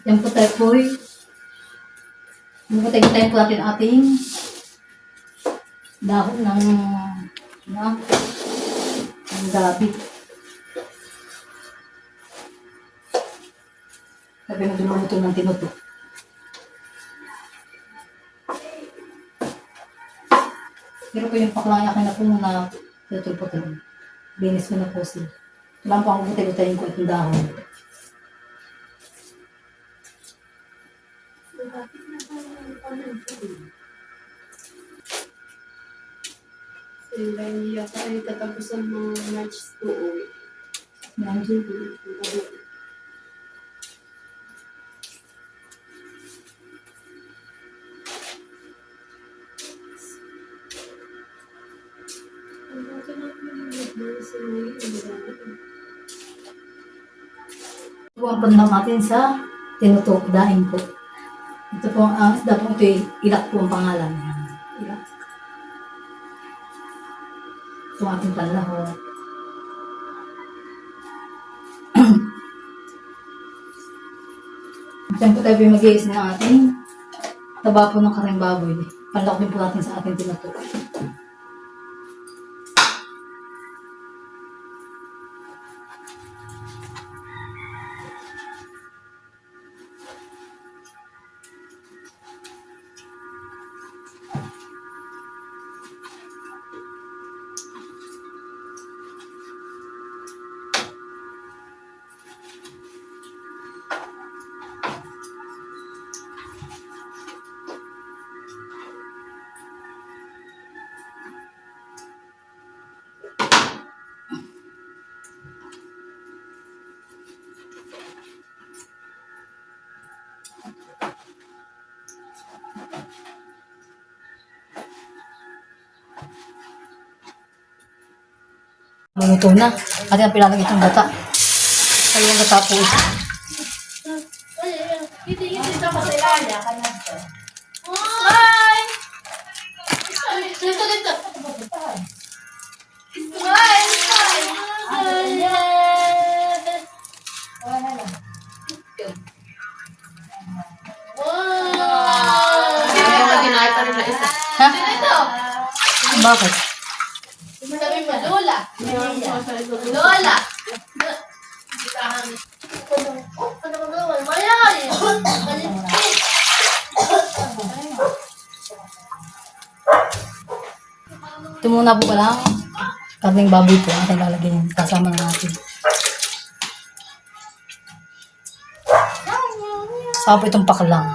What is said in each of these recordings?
Yan po tayo po. Hintayin po natin ating dahon ng gabi. Sabi na lumuluto ng tinuto. Pero po yung paklaya akin na po na tutulputin. Linis ko na po siya. Wala po akong butay-butayin ko itong dahon. Sila niya tayo katapusan ng March 2. Yan, Iwan po lang natin sa tinuto, daing po. Ito po ang isda po ito, ilak po ang pangalan. Ilak. Ito ang ating panlahok. Diyan po tayo mag-iis ng ating taba po ng karing baboy. Panlahok din po natin sa ating tinuto. Luluto na. At yung pinalagay itong gata. Ay, yung gata po ito. Hi! Dito, dito. Hi! Ha? Bakit? Sabi mo, Lola. Lola. Oh, ano ba naman? Mayay! Malipit! Ito muna po pala ang karning baboy po. Ang ating lalagyan yung kasama na natin. Saka po itong paklang.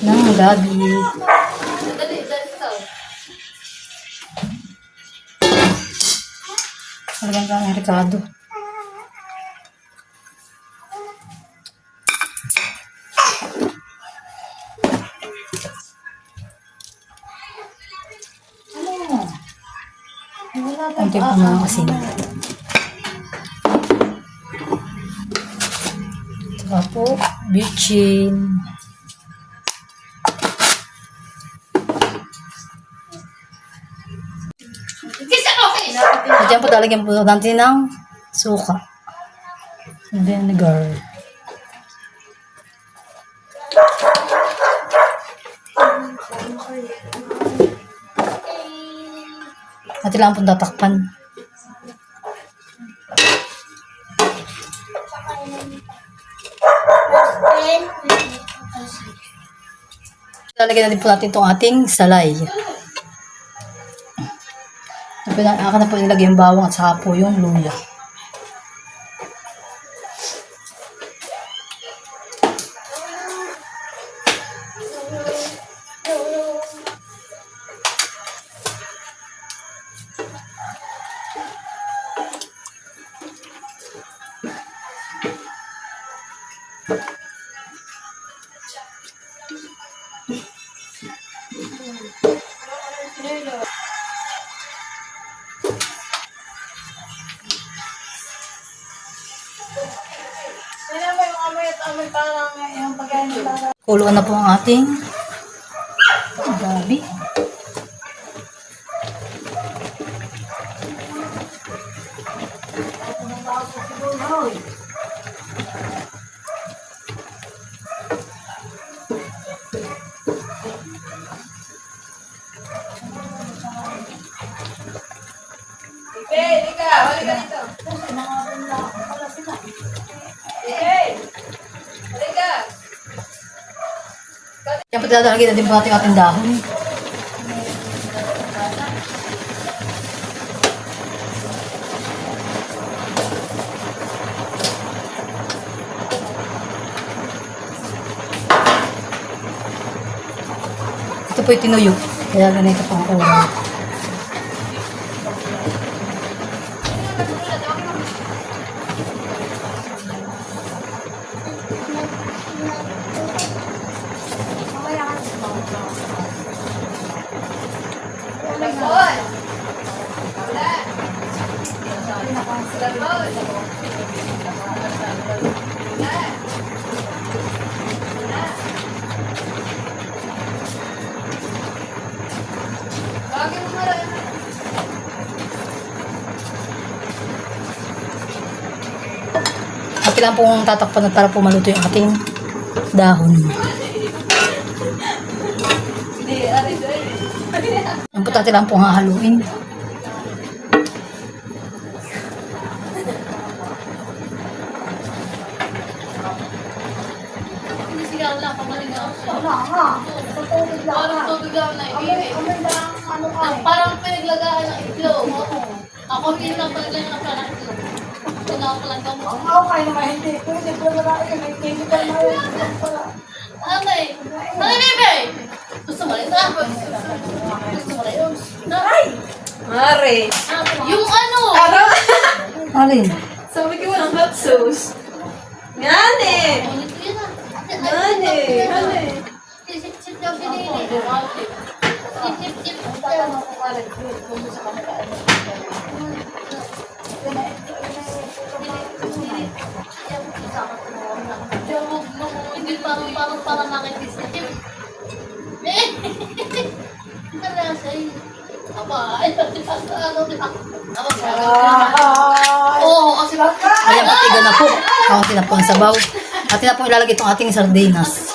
Ng gabi. Dali, dali ito. Talagang ka ng Ricardo. Konti po mga asin. Saka po, bitchin. Kisa ko kayo! At yan po talagyan po natin ng suka. Vinegar. At ilang po tatakpan. Lalagyan natin po natin itong ating salay. Akan na po nilagay yung bawang at saka po yung luya. Kuluan na po ang ating gabi. Okay, Lika, balik ka dito. Okay. Balik ka. Yan po talalagyan natin po ating dahon. Ito po yung tinuyo. Kaya ganito po ang ulam. Lambot. Wala. Lambot. Wala. Bakit mo marami? At kailangan pong tatakpan at para po maluto yung ating dahon. Hindi, ari doy. Yan po natin lang pong hahaluin. Hindi sigaw lang, pamaling ako. Wala nga. Sa tubig lang Parang nga. tubig lang na ibigay. Amoy lang ano ka. Parang pinaglagaan ng itlog. Ako din lang talaga ng parang itlog. Tunaw ko lang Ang gamot. okay naman hindi. Pwede ko na lang yun. May chemical na yun. Ang pala. Anay! Anay, bebe! Gusto mo rin na? Gusto mo rin yun? Ay! Mare. Yung ano! Araw. Alin? Sabi ko walang hot sauce. Yan eh. Ano ito yun ah? Yan eh. Yan eh. Sip-sip daw pinili. Sip-sip. Tatanong ko ka rin. Kung sa kanila ano. Hindi parang nakikisip. Eh! Karasay. Aba, ano diba? Oo, kasi Ayan, patiga na po. Kaunti na po ang sabaw. Atin na po ilalagay itong ating sardinas.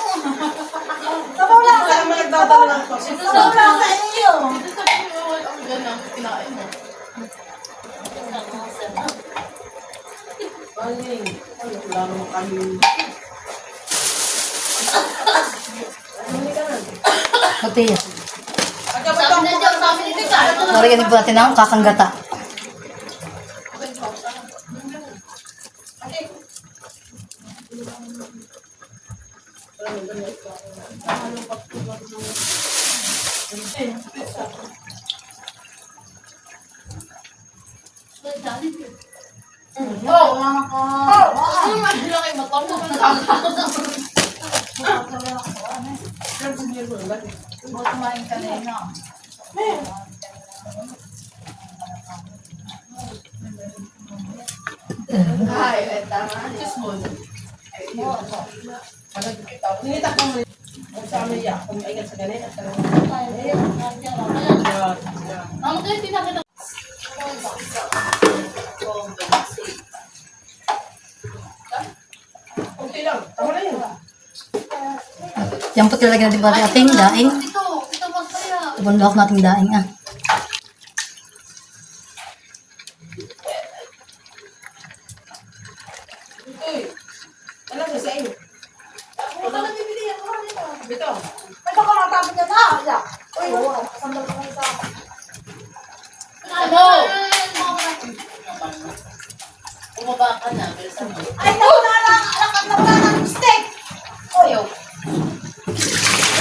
Sabaw lang sa Sama nagdadala ng tos. Sabaw lang sa inyo. Aling. Ano, wala naman kami. Tortilla. sabi na dyan, sabi ni Tita. Lalagyan din po natin ng kakanggata. Oh! Ang mahila kayo matapos. Kumain ka na yun. Ay, tama. Just one. Nilitak mo mo. Ang sa amin yan. Kung ay sa ganun. Ang kayo tinakita. Kunti lang. Tama na yun. Yan po ilalagyan natin po natin ating daing. Ito masaya. Ibundok natin daing ah. Uy. Ano sa sa iyo? Ito na bibili yan. Bito. Ito ka natapit na na. Ya. Uy, sandal ko na isa. Ano? Bumaba ka na. Ay, nauna na. Anak na ng steak. Uy.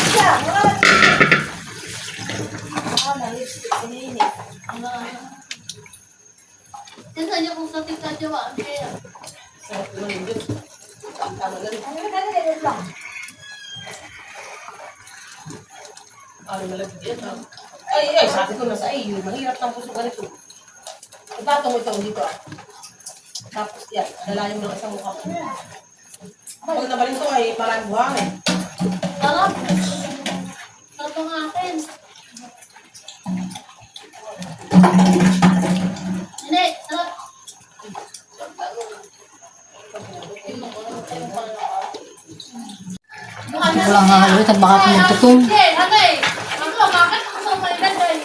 Siya. Wala na. Na lipstick. Siniinit. Tignan niyo kung sa tika jawa. Kaya. Sarap naman yun dun. Tama na rin. Ano na rin lang. Ano malagyan yan. Ay, sabi ko na sa iyo. Mahirap ng puso ganito. Itatong mo ito dito ah. Tapos yan. Dalayan mo ng isang mukha mo. Pag nabalin to ay maraming buhangin. Sarap. Sarap ang akin. Hindi, sarap. Walang hahaluit at baka tumututong. Hindi, hanay. Ako, bakit ako sa mailagay?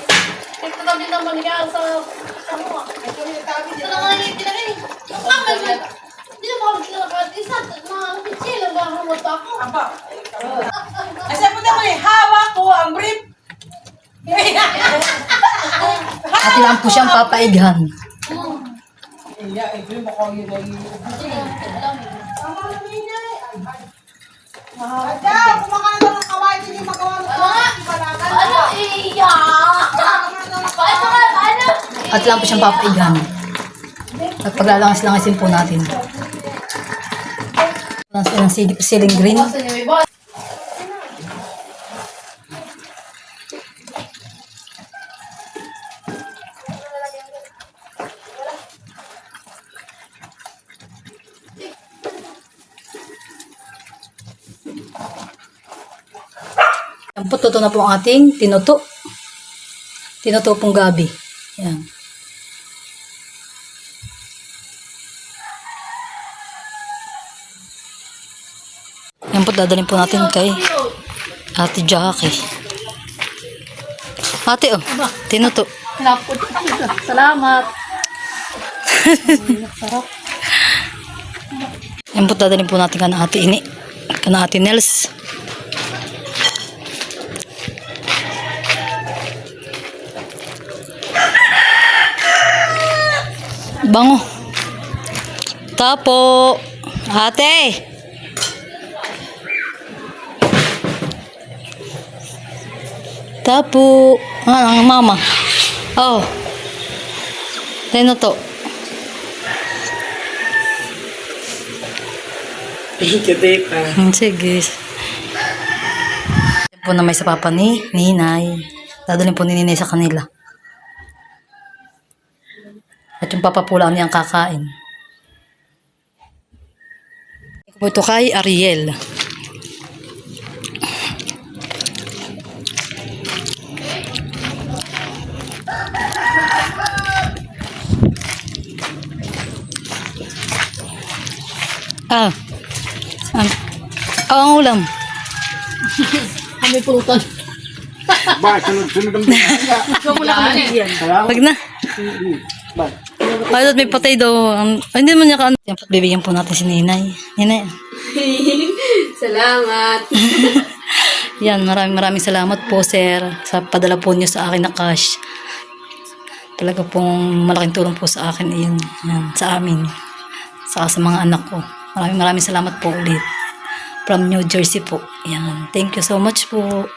Ito kami naman yan sa mga. Ito na nga yung pinagay. Hindi na ako kinakakat. Isa, mga pichila ba hamot ako? Aba. Ay, sabi mo naman eh, hawak ko ang brief. At lang po siyang papaighan. Iya, ito yung baka yun ay... Ikaw, kumakain ka ng kawain, hindi magawa mo. Ano iya? Paano? At lang po siyang papaighan. At paglalangas-langasin po natin. Ng ceiling green. Basta niyo, may boss. Yan po, totoo na po ang ating tinuto. Tinuto pong gabi. Yan. Yan po, dadalhin po natin kay Ate Jackie. Ate, oh, tinuto. Salamat. Yan po, dadalhin po natin kana Ate Ini. Kana Ate Nels. Bango. Tapo. Ate. Tapo. Ah, ang mama. Oh. Tino to. Thank you, Tita. Sige. Yan po na may sa papa ni Ninay. Dadalhin po ni Ninay sa kanila. At yung papa po lang niyang kakain. Ito kay Ariel. Ah. Ang ulam. Kami pulutan. Ba, sunod-sunod ang Salamat. Wag na. Ay, may patay daw. Ay, hindi naman niya ka. Bibigyan po natin si Ninay. Ninay. Salamat. Yan, maraming salamat po, sir, sa padala po niyo sa akin na cash. Talaga pong malaking tulong po sa akin iyon. Yan, sa amin. Saka sa mga anak ko. Maraming salamat po ulit. From New Jersey po. Yan. Thank you so much po.